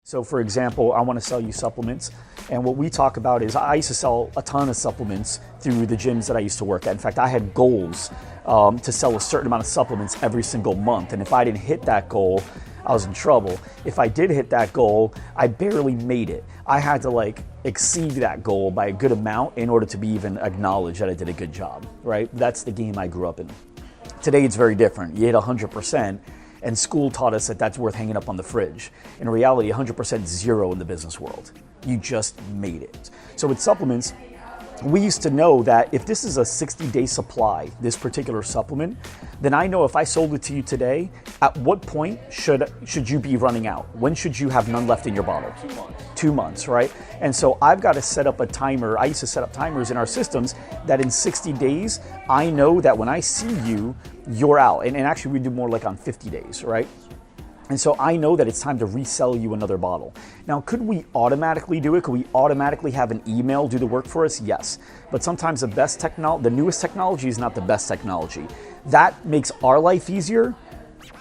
So for example, I want to sell you supplements, and what we talk about is I used to sell a ton of supplements through the gyms that I used to work at. In fact, I had goals to sell a certain amount of supplements every single month, and if I didn't hit that goal, I was in trouble. If I did hit that goal, I barely made it. I had to exceed that goal by a good amount in order to be even acknowledged that I did a good job, right? That's the game I grew up in. Today it's very different. You hit 100%. And school taught us that that's worth hanging up on the fridge. In reality, 100% is zero in the business world. You just made it. So with supplements, we used to know that if this is a 60-day supply, this particular supplement, then I know if I sold it to you today, at what point should you be running out? When should you have none left in your bottle? 2 months. 2 months, right? And so I've got to set up a timer. I used to set up timers in our systems that in 60 days, I know that when I see you, you're out. And actually we do more like on 50 days, right? And so I know that it's time to resell you another bottle. Now, could we automatically do it? Could we automatically have an email do the work for us? Yes. But sometimes the newest technology is not the best technology. That makes our life easier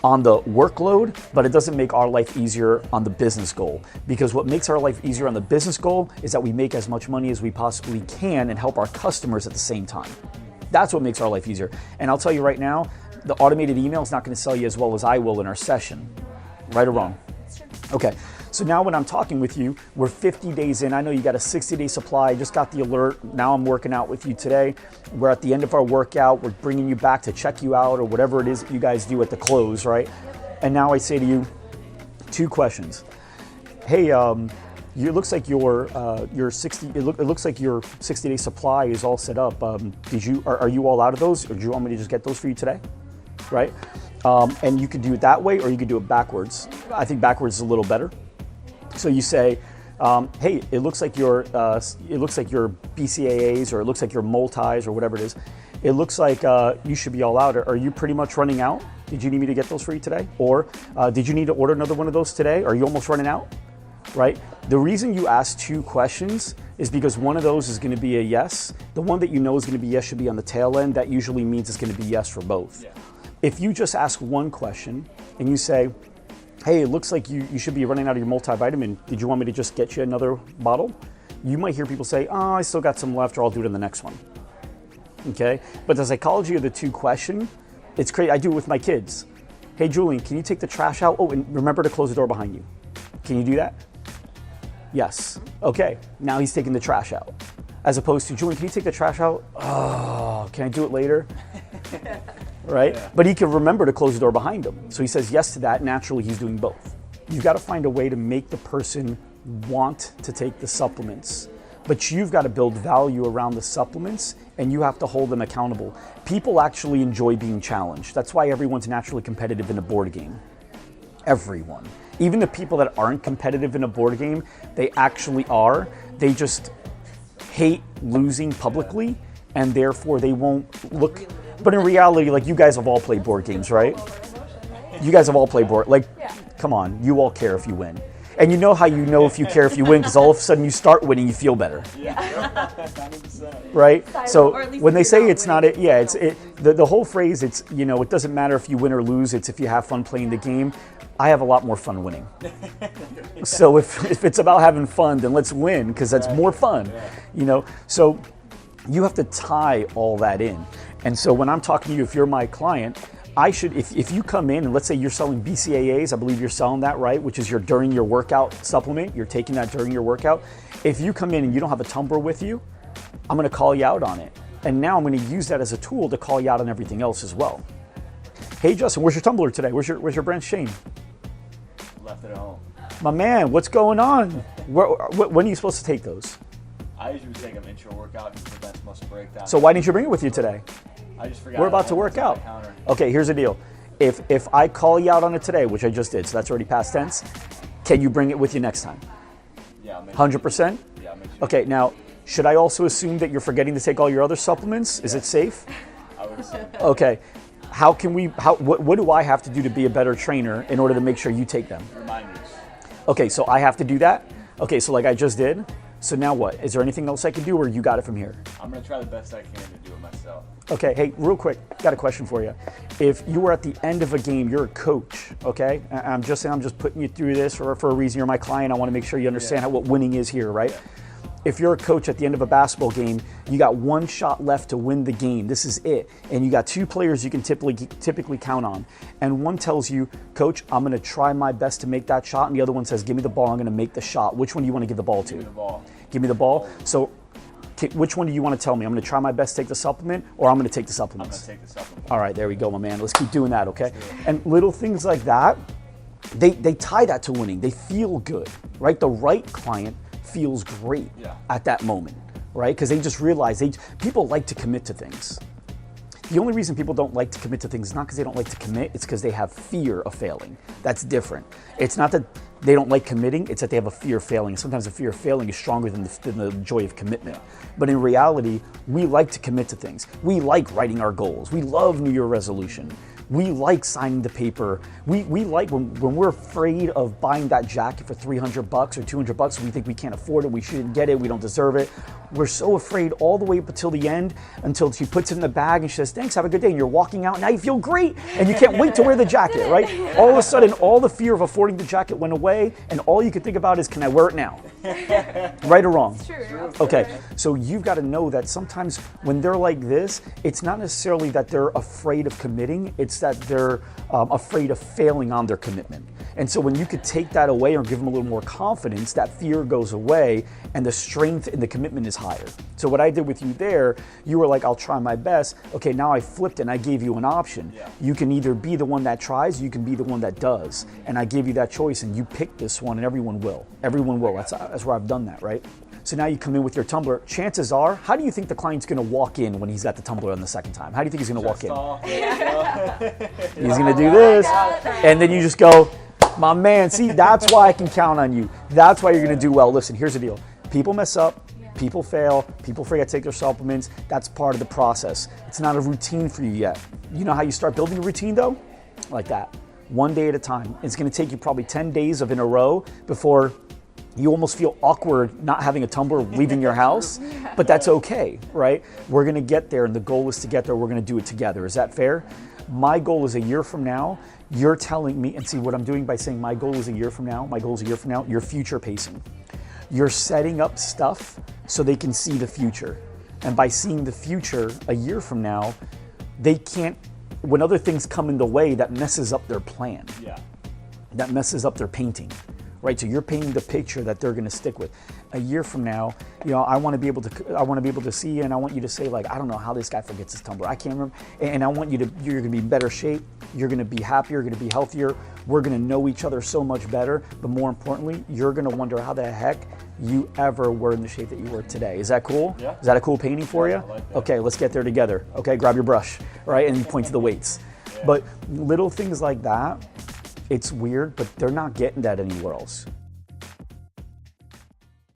on the workload, but it doesn't make our life easier on the business goal. Because what makes our life easier on the business goal is that we make as much money as we possibly can and help our customers at the same time. That's what makes our life easier. And I'll tell you right now, the automated email is not going to sell you as well as I will in our session. Right or wrong? Okay, so now when I'm talking with you, we're 50 days in. I know you got a 60-day supply. I just got the alert. Now I'm working out with you today. We're at the end of our workout. We're bringing you back to check you out or whatever it is that you guys do at the close, right? And now I say to you, 2 questions. Hey, it looks like your 60-day supply is all set up. Are you all out of those, or do you want me to just get those for you today? Right? And you could do it that way, or you could do it backwards. I think backwards is a little better. So you say, hey, it looks like your BCAAs, or it looks like your multis, or whatever it is. It looks like you should be all out. Are you pretty much running out? Did you need me to get those for you today? Or did you need to order another one of those today? Are you almost running out? Right? The reason you ask 2 questions is because one of those is going to be a yes. The one that you know is going to be yes should be on the tail end. That usually means it's going to be yes for both. Yeah. If you just ask 1 question and you say, hey, it looks like you should be running out of your multivitamin. Did you want me to just get you another bottle? You might hear people say, oh, I still got some left, or I'll do it in the next one. Okay? But the psychology of the 2 question, it's crazy. I do it with my kids. Hey, Julian, can you take the trash out? Oh, and remember to close the door behind you. Can you do that? Yes. Okay, now he's taking the trash out. As opposed to, Julian, can you take the trash out? Oh, can I do it later? Right? Yeah. But he can remember to close the door behind him. So he says yes to that. Naturally, he's doing both. You've got to find a way to make the person want to take the supplements. But you've got to build value around the supplements, and you have to hold them accountable. People actually enjoy being challenged. That's why everyone's naturally competitive in a board game. Everyone. Even the people that aren't competitive in a board game, they actually are. They just hate losing publicly, and therefore they won't look. But in reality, you guys have all played board games, right? You guys have all played board. Come on, you all care if you win. And you know how you know if you care if you win, because all of a sudden you start winning, you feel better. Yeah. Right? So when they say it's not it, yeah, the whole phrase, it doesn't matter if you win or lose, it's if you have fun playing the game. I have a lot more fun winning. So if it's about having fun, then let's win, because that's more fun. So you have to tie all that in. And so when I'm talking to you, if you're my client, if you come in and let's say you're selling BCAAs, I believe you're selling that, right? Which is your during your workout supplement. You're taking that during your workout. If you come in and you don't have a tumbler with you, I'm going to call you out on it. And now I'm going to use that as a tool to call you out on everything else as well. Hey, Justin, where's your tumbler today? Where's your branch chain? Left it at home. My man, what's going on? When are you supposed to take those? I usually take them intro workout because the bench muscle breakdown. So why didn't you bring it with you today? I just forgot. We're about to work out. Okay, here's the deal. If I call you out on it today, which I just did, so that's already past tense, can you bring it with you next time? Yeah, 100%? Yeah, I'll make sure. Okay, now, should I also assume that you're forgetting to take all your other supplements? Is it safe? I would assume. Okay. What do I have to do to be a better trainer in order to make sure you take them? Reminders. Okay, so I have to do that? Okay, so like I just did. So now what? Is there anything else I can do, or you got it from here? I'm gonna try the best I can to do it myself. Okay, hey, real quick, got a question for you. If you were at the end of a game, you're a coach, okay? I'm just saying, I'm just putting you through this for a reason. You're my client. I want to make sure you understand what winning is here, right? Yeah. If you're a coach at the end of a basketball game, you got one shot left to win the game. This is it. And you got two players you can typically count on. And one tells you, Coach, I'm going to try my best to make that shot. And the other one says, give me the ball. I'm going to make the shot. Which one do you want to give the ball to? Give me the ball. Give me the ball. So which one do you want to tell me? I'm going to try my best to take the supplement, or I'm going to take the supplements? I'm going to take the supplement. All right, there we go, my man. Let's keep doing that, okay? And little things like that, they tie that to winning. They feel good, right? The right client feels great at that moment, right? Because they just realize people like to commit to things. The only reason people don't like to commit to things is not because they don't like to commit, it's because they have fear of failing. That's different. It's not that they don't like committing, it's that they have a fear of failing. Sometimes the fear of failing is stronger than the joy of commitment. But in reality, we like to commit to things. We like writing our goals. We love New Year resolution. We like signing the paper. We like when we're afraid of buying that jacket for $300 or $200, we think we can't afford it, we shouldn't get it, we don't deserve it. We're so afraid all the way up until the end, until she puts it in the bag and she says, thanks, have a good day. And you're walking out, now you feel great, and you can't wait to wear the jacket, right? All of a sudden, all the fear of affording the jacket went away, and all you can think about is, can I wear it now? Right or wrong? It's true. Okay, so you've got to know that sometimes when they're like this, it's not necessarily that they're afraid of committing, it's that they're afraid of failing on their commitment. And so when you could take that away or give them a little more confidence, that fear goes away and the strength in the commitment is higher. So what I did with you there, you were like, I'll try my best. Okay, now I flipped and I gave you an option. Yeah. You can either be the one that tries, you can be the one that does. And I gave you that choice and you picked this one, and everyone will. Everyone will. That's where I've done that, right? So now you come in with your tumbler. Chances are, how do you think the client's going to walk in when he's got the tumbler on the second time? How do you think he's going to walk in? He's going to do this, and then you just go, my man, see, that's why I can count on you. That's why you're going to do well. Listen, here's the deal. People mess up. People fail. People forget to take their supplements. That's part of the process. It's not a routine for you yet. You know how you start building a routine, though? Like that. One day at a time. It's going to take you probably 10 days in a row before you almost feel awkward not having a tumbler leaving your house, but that's okay, right? We're going to get there, and the goal is to get there. We're going to do it together. Is that fair? My goal is a year from now. You're telling me, and see what I'm doing by saying my goal is a year from now, my goal is a year from now, you're future pacing. You're setting up stuff so they can see the future. And by seeing the future a year from now, they can't, when other things come in the way, that messes up their plan. Yeah. That messes up their painting. Right, so you're painting the picture that they're going to stick with. A year from now, you know, I want to be able to see you, and I want you to say, like, I don't know how this guy forgets his tumbler. I can't remember. And I want you're going to be in better shape. You're going to be happier. You're going to be healthier. We're going to know each other so much better. But more importantly, you're going to wonder how the heck you ever were in the shape that you were today. Is that cool? Yeah. Is that a cool painting for you? I like that. Okay, let's get there together. Okay, grab your brush, right, and you point to the weights. Yeah. But little things like that. It's weird, but they're not getting that anywhere else.